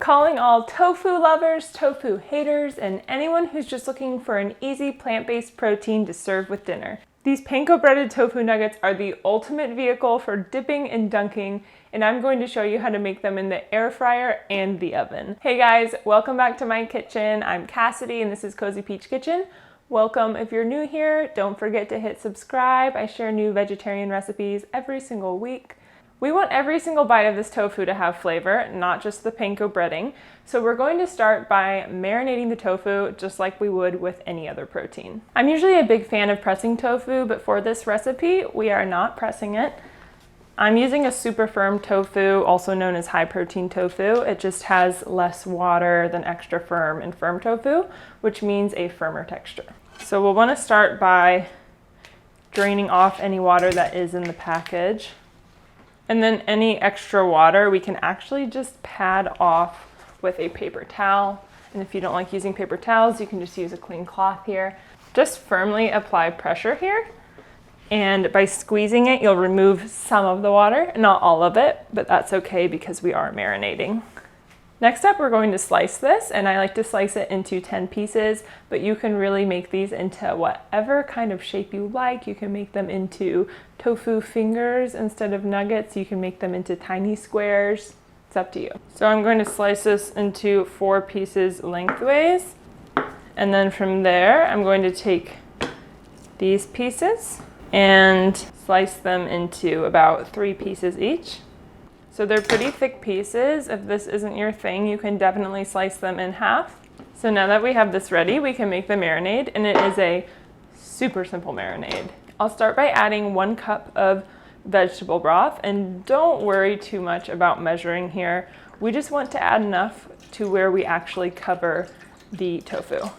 Calling all tofu lovers, tofu haters, and anyone who's just looking for an easy plant-based protein to serve with dinner. These panko breaded tofu nuggets are the ultimate vehicle for dipping and dunking, and I'm going to show you how to make them in the air fryer and the oven. Hey guys, welcome back to my kitchen. I'm Cassidy and this is Cozy Peach Kitchen. Welcome if you're new here. Don't forget to hit subscribe. I share new vegetarian recipes every single week. We want every single bite of this tofu to have flavor, not just the panko breading. So we're going to start by marinating the tofu just like we would with any other protein. I'm usually a big fan of pressing tofu, but for this recipe, we are not pressing it. I'm using a super firm tofu, also known as high protein tofu. It just has less water than extra firm and firm tofu, which means a firmer texture. So we'll want to start by draining off any water that is in the package. And then any extra water we can actually just pad off with a paper towel. And if you don't like using paper towels, you can just use a clean cloth here. Just firmly apply pressure here. And by squeezing it, you'll remove some of the water, not all of it, but that's okay because we are marinating. Next up, we're going to slice this, and I like to slice it into 10 pieces, but you can really make these into whatever kind of shape you like. You can make them into tofu fingers instead of nuggets. You can make them into tiny squares. It's up to you. So I'm going to slice this into 4 pieces lengthways, and then from there, I'm going to take these pieces and slice them into about 3 pieces each. So they're pretty thick pieces. If this isn't your thing, you can definitely slice them in half. So now that we have this ready, we can make the marinade, and it is a super simple marinade. I'll start by adding 1 cup of vegetable broth, and don't worry too much about measuring here. We just want to add enough to where we actually cover the tofu.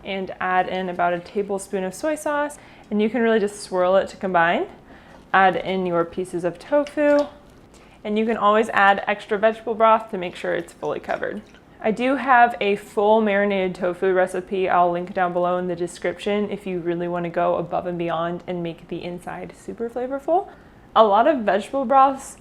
And add in about a tablespoon of soy sauce, and you can really just swirl it to combine. Add in your pieces of tofu. And you can always add extra vegetable broth to make sure it's fully covered. I do have a full marinated tofu recipe. I'll link down below in the description if you really want to go above and beyond and make the inside super flavorful. A lot of vegetable broths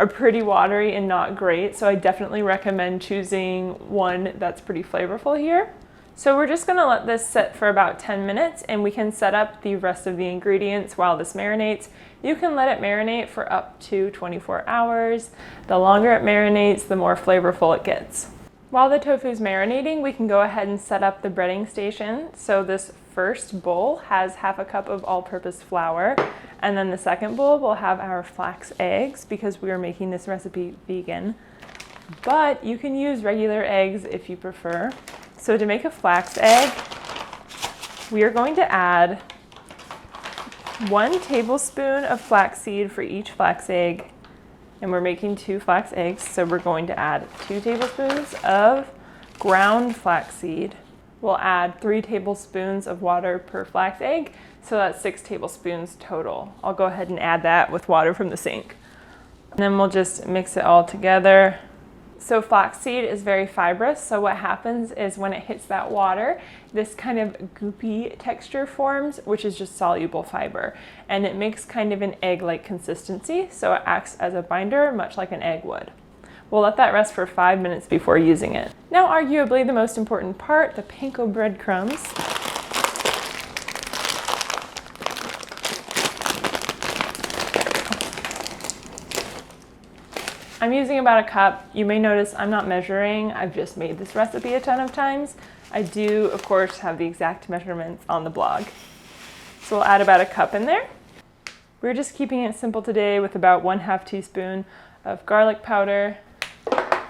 are pretty watery and not great, so I definitely recommend choosing one that's pretty flavorful here. So we're just gonna let this sit for about 10 minutes and we can set up the rest of the ingredients while this marinates. You can let it marinate for up to 24 hours. The longer it marinates, the more flavorful it gets. While the tofu is marinating, we can go ahead and set up the breading station. So this first bowl has half a cup of all-purpose flour, and then the second bowl will have our flax eggs because we are making this recipe vegan. But you can use regular eggs if you prefer. So to make a flax egg, we are going to add 1 tablespoon of flaxseed for each flax egg, and we're making 2 flax eggs, so we're going to add 2 tablespoons of ground flaxseed. We'll add 3 tablespoons of water per flax egg, so that's 6 tablespoons total. I'll go ahead and add that with water from the sink. And then we'll just mix it all together. So flaxseed is very fibrous, so what happens is when it hits that water, this kind of goopy texture forms, which is just soluble fiber. And it makes kind of an egg-like consistency, so it acts as a binder, much like an egg would. We'll let that rest for 5 minutes before using it. Now, arguably the most important part, the panko breadcrumbs. I'm using about a cup. You may notice I'm not measuring. I've just made this recipe a ton of times. I do, of course, have the exact measurements on the blog. So we'll add about a cup in there. We're just keeping it simple today with about 1/2 teaspoon of garlic powder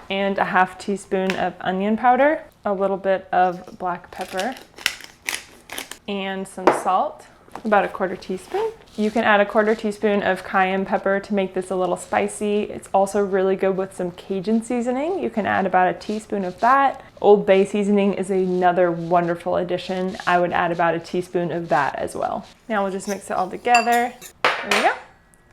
and a 1/2 teaspoon of onion powder, a little bit of black pepper, and some salt, about a 1/4 teaspoon. You can add a 1/4 teaspoon of cayenne pepper to make this a little spicy. It's also really good with some Cajun seasoning. You can add about a teaspoon of that. Old Bay seasoning is another wonderful addition. I would add about a teaspoon of that as well. Now we'll just mix it all together. There we go.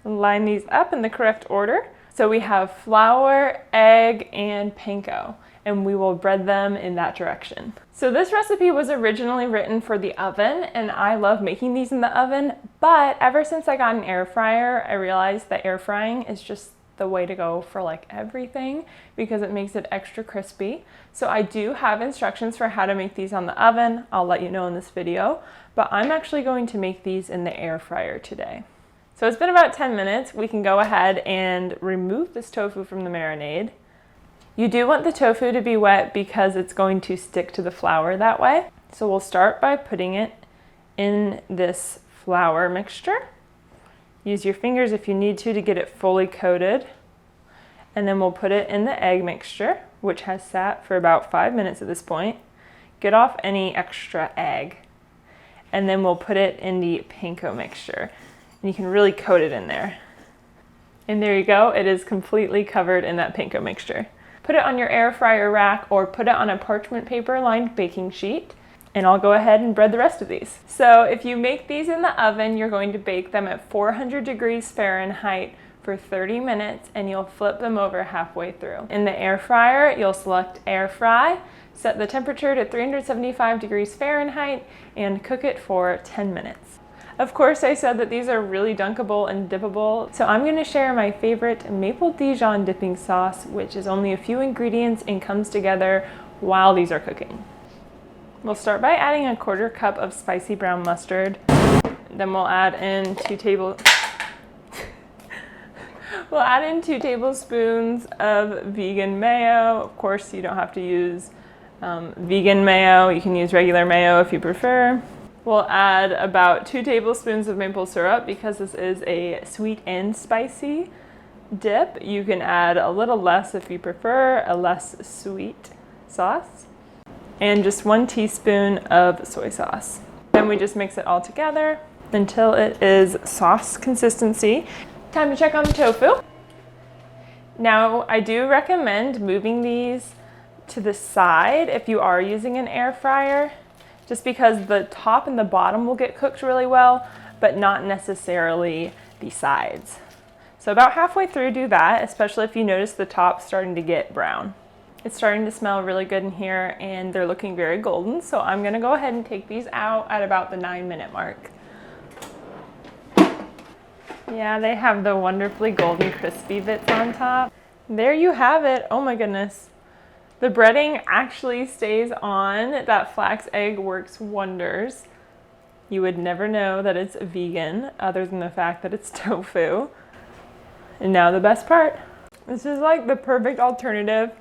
Line these up in the correct order. So we have flour, egg, and panko, and we will bread them in that direction. So this recipe was originally written for the oven, and I love making these in the oven, but ever since I got an air fryer, I realized that air frying is just the way to go for like everything because it makes it extra crispy. So I do have instructions for how to make these on the oven. I'll let you know in this video, but I'm actually going to make these in the air fryer today. So it's been about 10 minutes. We can go ahead and remove this tofu from the marinade. You do want the tofu to be wet because it's going to stick to the flour that way. So we'll start by putting it in this flour mixture. Use your fingers if you need to get it fully coated. And then we'll put it in the egg mixture, which has sat for about 5 minutes at this point. Get off any extra egg. And then we'll put it in the panko mixture. And you can really coat it in there. And there you go, it is completely covered in that panko mixture. Put it on your air fryer rack or put it on a parchment paper lined baking sheet. And I'll go ahead and bread the rest of these. So if you make these in the oven, you're going to bake them at 400 degrees Fahrenheit for 30 minutes and you'll flip them over halfway through. In the air fryer, you'll select air fry, set the temperature to 375 degrees Fahrenheit and cook it for 10 minutes. Of course, I said that these are really dunkable and dippable, so I'm gonna share my favorite maple Dijon dipping sauce, which is only a few ingredients and comes together while these are cooking. We'll start by adding a 1/4 cup of spicy brown mustard. Then we'll add in 2 tablespoons of vegan mayo. Of course, you don't have to use vegan mayo. You can use regular mayo if you prefer. We'll add about 2 tablespoons of maple syrup because this is a sweet and spicy dip. You can add a little less if you prefer a less sweet sauce. And just 1 teaspoon of soy sauce. Then we just mix it all together until it is sauce consistency. Time to check on the tofu. Now, I do recommend moving these to the side if you are using an air fryer, just because the top and the bottom will get cooked really well, but not necessarily the sides. So about halfway through, do that, especially if you notice the top starting to get brown. It's starting to smell really good in here and they're looking very golden. So I'm gonna go ahead and take these out at about the 9-minute mark. Yeah, they have the wonderfully golden crispy bits on top. There you have it. Oh my goodness. The breading actually stays on. That flax egg works wonders. You would never know that it's vegan other than the fact that it's tofu. And now the best part. This is like the perfect alternative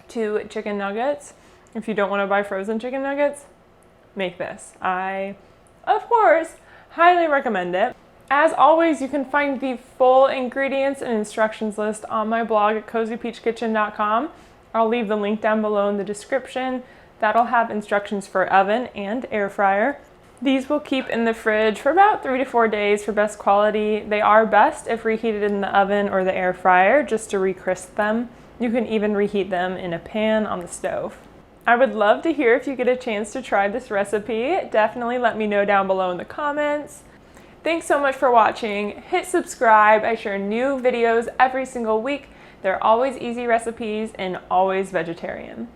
to chicken nuggets. If you don't want to buy frozen chicken nuggets, make this. I, of course, highly recommend it. As always, you can find the full ingredients and instructions list on my blog at cozypeachkitchen.com. I'll leave the link down below in the description. That'll have instructions for oven and air fryer. These will keep in the fridge for about 3 to 4 days for best quality. They are best if reheated in the oven or the air fryer just to re-crisp them. You can even reheat them in a pan on the stove. I would love to hear if you get a chance to try this recipe. Definitely let me know down below in the comments. Thanks so much for watching. Hit subscribe. I share new videos every single week. They're always easy recipes and always vegetarian.